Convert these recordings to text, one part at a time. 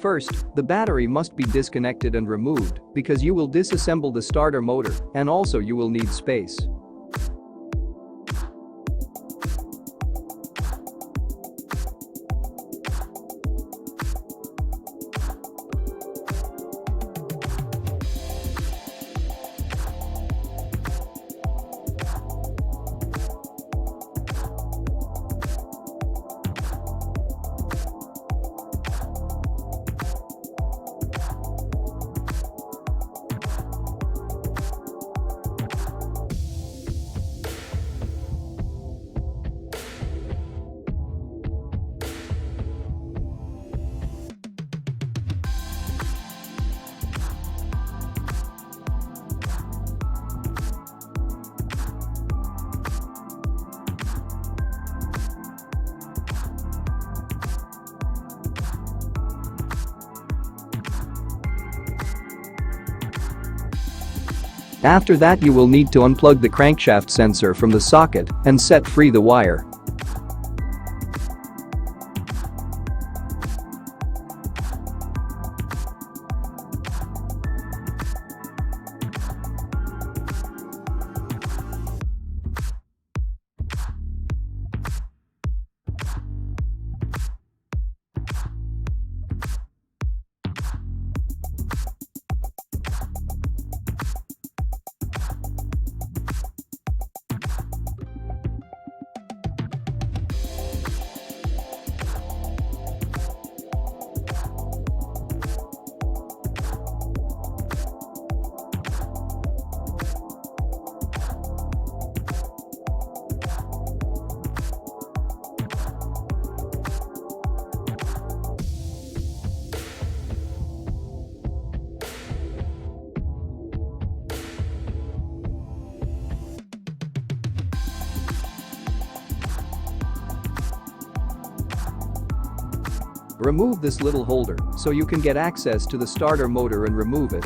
First, the battery must be disconnected and removed because you will disassemble the starter motor and also you will need space. After that, you will need to unplug the crankshaft sensor from the socket and set free the wire. Remove this little holder so you can get access to the starter motor and remove it.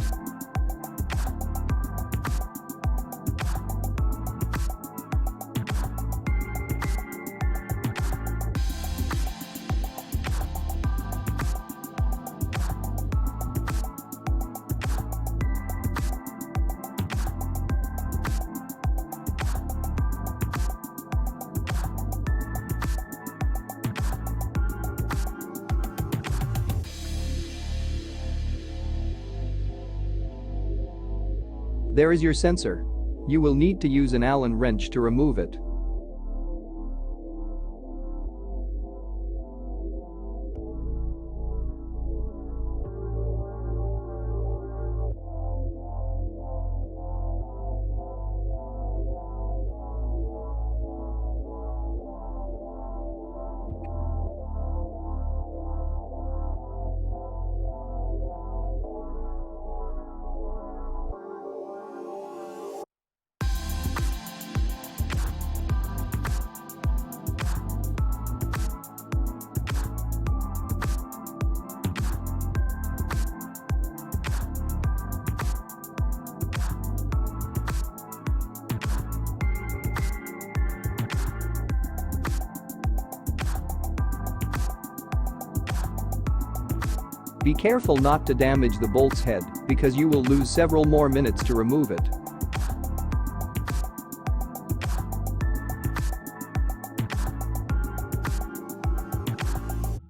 There is your sensor. You will need to use an Allen wrench to remove it. Be careful not to damage the bolt's head because you will lose several more minutes to remove it.